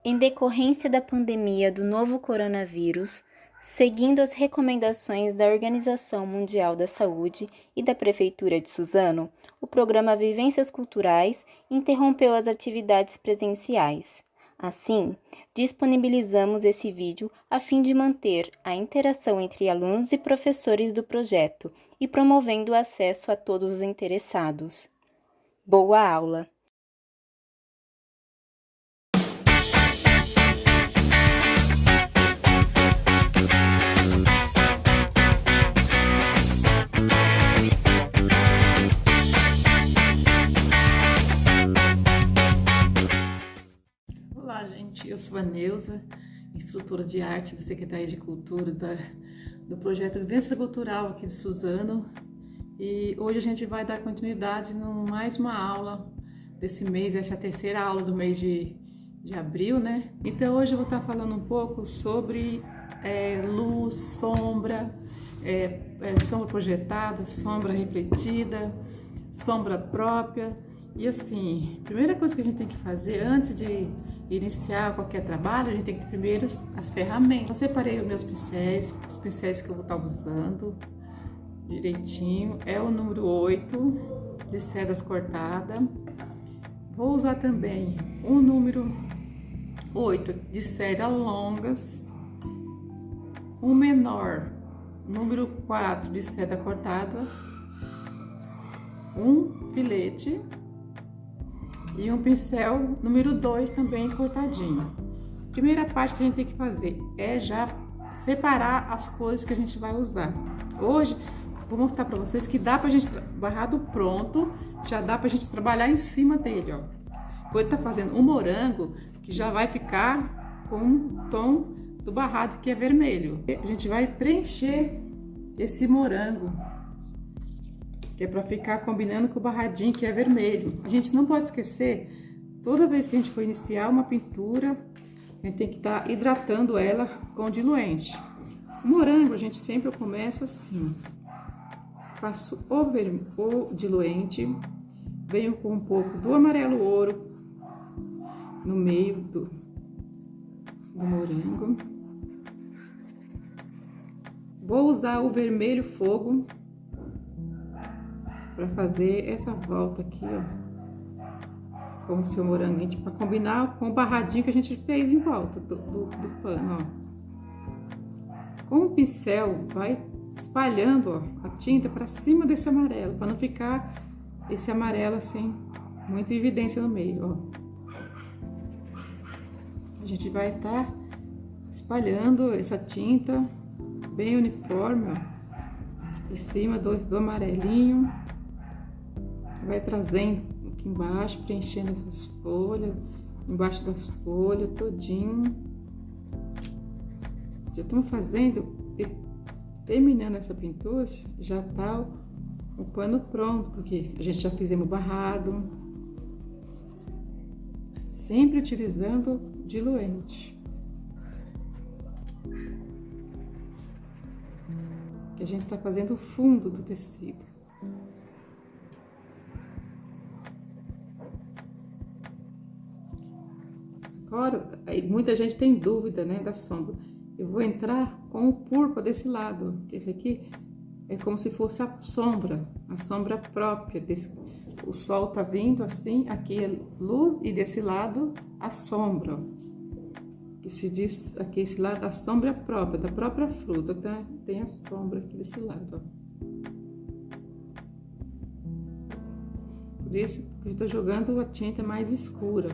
Em decorrência da pandemia do novo coronavírus, seguindo as recomendações da Organização Mundial da Saúde e da Prefeitura de Suzano, o programa Vivências Culturais interrompeu as atividades presenciais. Assim, disponibilizamos esse vídeo a fim de manter a interação entre alunos e professores do projeto e promovendo o acesso a todos os interessados. Boa aula! Olá, gente. Eu sou a Neuza, instrutora de arte da Secretaria de Cultura do projeto Vivência Cultural aqui de Suzano. E hoje a gente vai dar continuidade em mais uma aula desse mês. Essa é a terceira aula do mês de abril, né? Então hoje eu vou estar falando um pouco sobre luz, sombra, sombra projetada, sombra refletida, sombra própria. E assim, a primeira coisa que a gente tem que fazer antes de iniciar qualquer trabalho, a gente tem que ter primeiro as ferramentas. Eu separei os meus pincéis, os pincéis que eu vou estar usando direitinho. É o número 8 de cerdas cortadas. Vou usar também o número 8 de cerdas longas. O menor, número 4 de cerda cortada. Um filete. E um pincel número 2 também cortadinho. Primeira parte que a gente tem que fazer é já separar as cores que a gente vai usar. Hoje vou mostrar para vocês que dá pra gente, barrado pronto, já dá pra gente trabalhar em cima dele, ó. Vou estar fazendo um morango que já vai ficar com um tom do barrado que é vermelho. A gente vai preencher esse morango, que é para ficar combinando com o barradinho que é vermelho. A gente não pode esquecer, toda vez que a gente for iniciar uma pintura, a gente tem que estar hidratando ela com diluente. O morango, a gente sempre começa assim. Faço o diluente, venho com um pouco do amarelo ouro no meio do morango. Vou usar o vermelho fogo para fazer essa volta aqui, ó, como se o morango, para combinar com o barradinho que a gente fez em volta do pano, ó. Com o pincel, vai espalhando, ó, a tinta para cima desse amarelo, para não ficar esse amarelo assim, muito em evidência no meio, ó. A gente vai estar espalhando essa tinta bem uniforme, ó, em cima do amarelinho. Vai trazendo aqui embaixo, preenchendo essas folhas, embaixo das folhas, todinho. Já estamos fazendo, terminando essa pintura, já tá o pano pronto, porque a gente já fizemos barrado. Sempre utilizando diluente. Que a gente está fazendo o fundo do tecido. Agora, muita gente tem dúvida, né, da sombra. Eu vou entrar com o púrpura desse lado, que esse aqui é como se fosse a sombra própria. O sol tá vindo assim, aqui é luz e desse lado a sombra. Que se diz aqui, esse lado, a sombra própria, da própria fruta, tá? Tem a sombra aqui desse lado, ó. Por isso que eu tô jogando a tinta mais escura.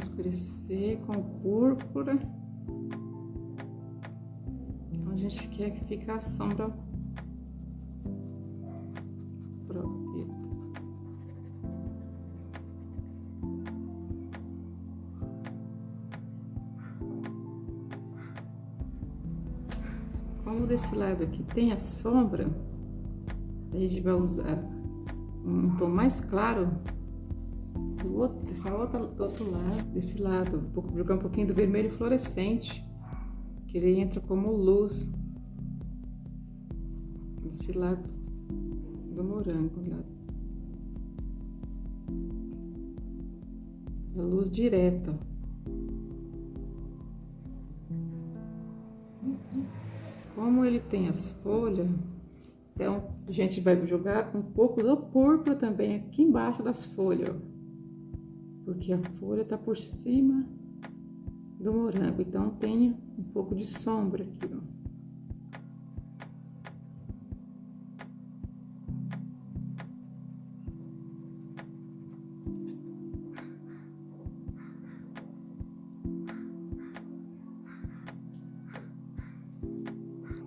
Escurecer com púrpura. A gente quer que fique a sombra própria. Como desse lado aqui tem a sombra, a gente vai usar um tom mais claro do outro lado, desse lado, jogar um pouquinho do vermelho fluorescente, que ele entra como luz desse lado do morango. a luz direta. Como ele tem as folhas, então a gente vai jogar um pouco do púrpura também aqui embaixo das folhas, ó, porque a folha tá por cima do morango, então tem um pouco de sombra aqui, ó.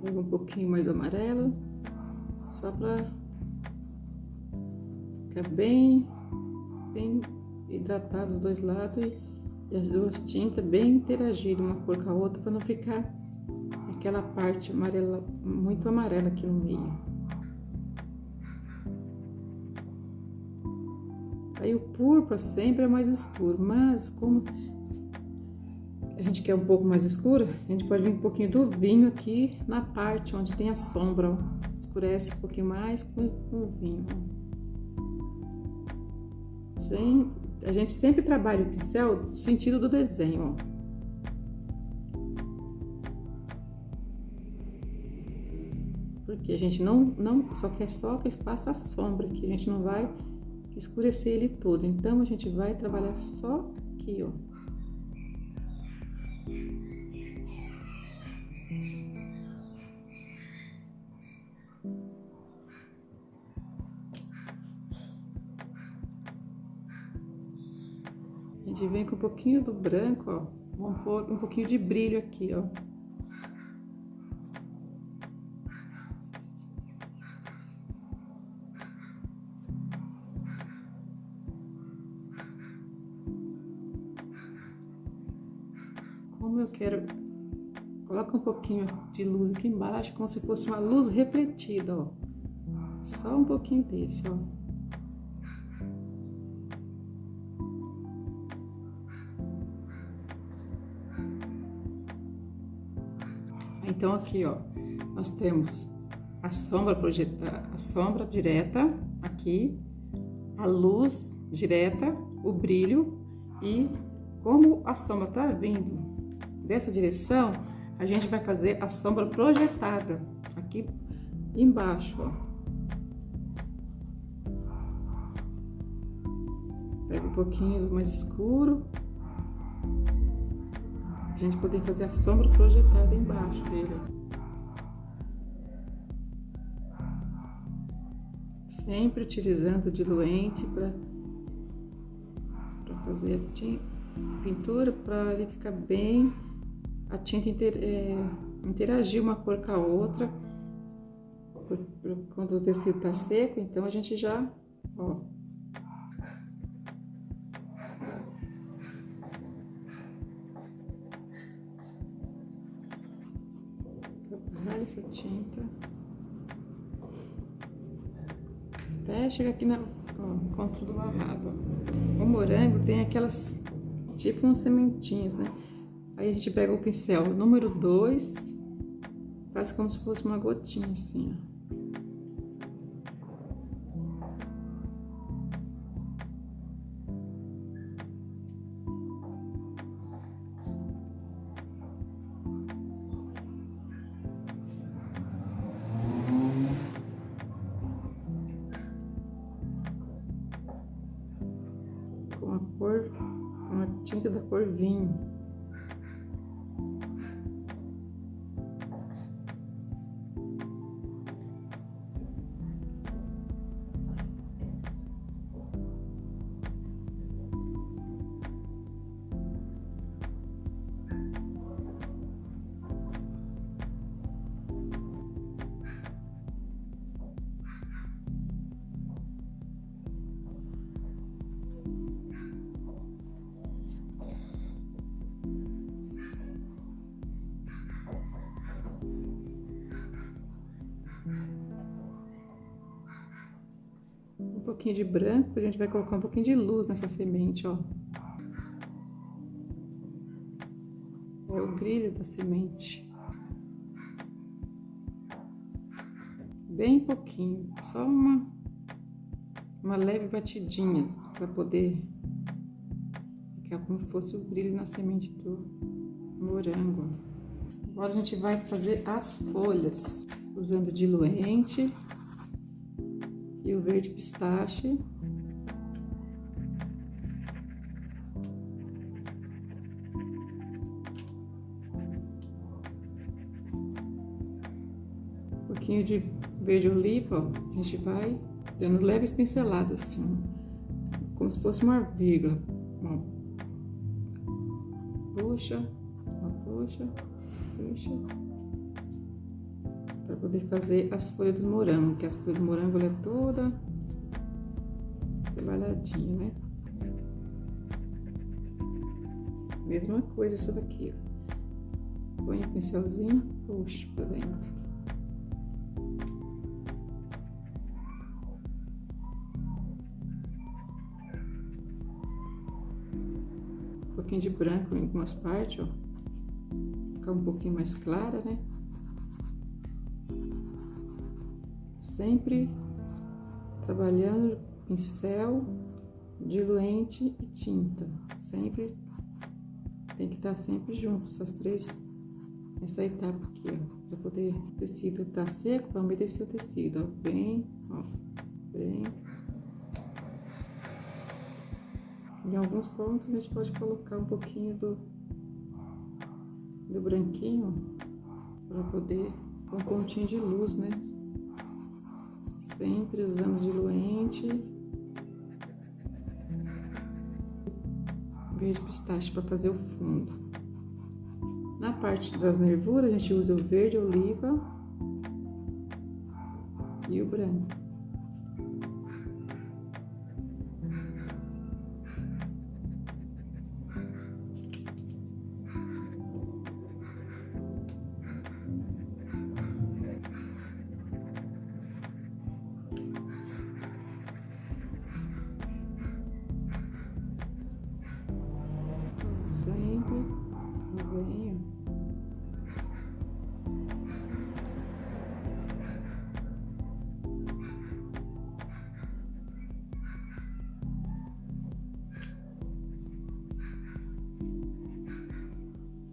Pega um pouquinho mais do amarelo, só para ficar bem hidratado os dois lados e as duas tintas bem interagindo uma cor com a outra, para não ficar aquela parte amarela, muito amarela aqui no meio. Aí o púrpura sempre é mais escuro, mas como a gente quer um pouco mais escuro, a gente pode vir um pouquinho do vinho aqui na parte onde tem a sombra, ó. Escurece um pouquinho mais com o vinho, ó. A gente sempre trabalha o pincel no sentido do desenho, ó. Porque a gente não só quer só que ele faça a sombra aqui, a gente não vai escurecer ele todo. Então a gente vai trabalhar só aqui, ó. A gente vem com um pouquinho do branco, ó. Vamos pôr um pouquinho de brilho aqui, ó. Como eu quero, coloca um pouquinho de luz aqui embaixo, como se fosse uma luz refletida, ó. Só um pouquinho desse, ó. Então aqui, ó, nós temos a sombra projetada, a sombra direta aqui, a luz direta, o brilho, e como a sombra tá vindo dessa direção, a gente vai fazer a sombra projetada aqui embaixo, ó. Pega um pouquinho mais escuro, a gente poder fazer a sombra projetada embaixo dele. Sempre utilizando o diluente para fazer a pintura, para ele ficar bem, a tinta interagir uma cor com a outra. Quando o tecido tá seco, então a gente já, ó, trabalha essa tinta até chegar aqui no encontro do amarrado, ó. O morango tem aquelas, tipo uns sementinhos, né? Aí a gente pega o pincel número 2, faz como se fosse uma gotinha assim, ó. Com a tinta da cor vinho. Um pouquinho de branco, a gente vai colocar um pouquinho de luz nessa semente, ó. É o brilho da semente. Bem pouquinho, só uma leve batidinha para poder que é como se fosse o brilho na semente do morango. Agora a gente vai fazer as folhas, usando o diluente e o verde pistache. Um pouquinho de verde oliva, ó, a gente vai dando leves pinceladas assim, como se fosse uma vírgula. Puxa, puxa, para poder fazer as folhas do morango, que as folhas do morango ela é toda trabalhadinha, né? Mesma coisa essa daqui, ó. Põe o pincelzinho, puxa para dentro. Um pouquinho de branco em algumas partes, ó. Ficar um pouquinho mais clara, né? Sempre trabalhando pincel, diluente e tinta. Sempre tem que estar sempre juntos, essas três, essa etapa aqui, ó, para poder o tecido estar seco, para umedecer o tecido, ó, bem, ó, bem. Em alguns pontos a gente pode colocar um pouquinho do branquinho para poder com um pontinho de luz, né? Sempre usando diluente, verde pistache para fazer o fundo. Na parte das nervuras a gente usa o verde oliva e o branco. Sempre venho.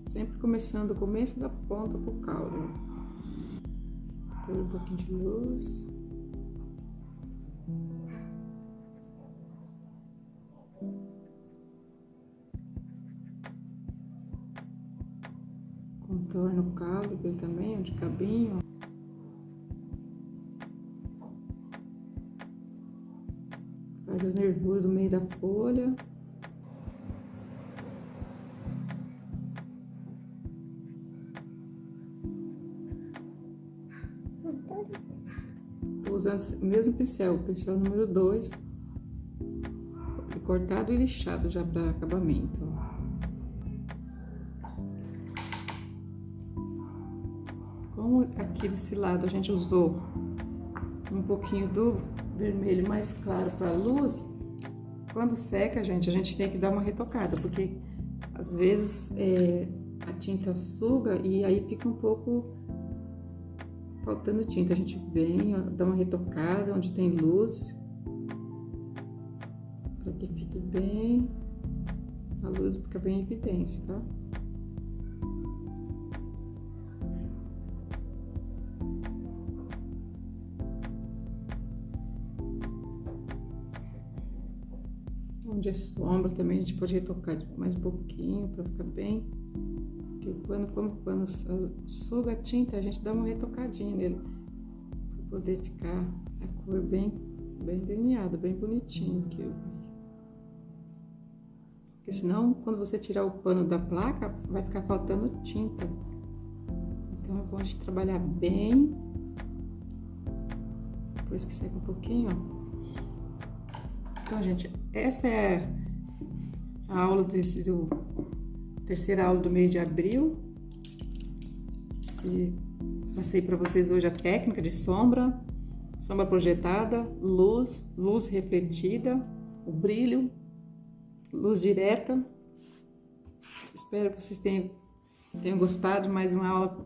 Sempre começando do começo da ponta pro caule. Põe um pouquinho de luz. Contorno o caule dele também, de cabinho. Faz as nervuras do meio da folha. Tô usando o mesmo pincel, o pincel número 2. Cortado e lixado já para acabamento. Como aqui desse lado a gente usou um pouquinho do vermelho mais claro para a luz, quando seca, a gente tem que dar uma retocada, porque às vezes a tinta suga e aí fica um pouco faltando tinta. A gente vem, ó, dá uma retocada onde tem luz, para que fique bem, a luz fica bem em evidência, tá? Onde é sombra também a gente pode retocar mais um pouquinho para ficar bem. Porque como o pano suga a tinta, a gente dá uma retocadinha nele para poder ficar a cor bem delineada, bem bonitinho aqui. Porque senão, quando você tirar o pano da placa, vai ficar faltando tinta. Então é bom a gente trabalhar bem. Depois que seca um pouquinho, ó. Então, gente, essa é a aula terceira aula do mês de abril. E passei para vocês hoje a técnica de sombra projetada, luz refletida, o brilho, luz direta. Espero que vocês tenham gostado de mais uma aula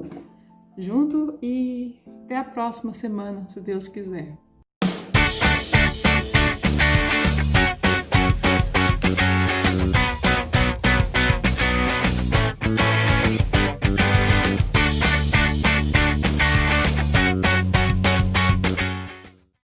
junto e até a próxima semana, se Deus quiser.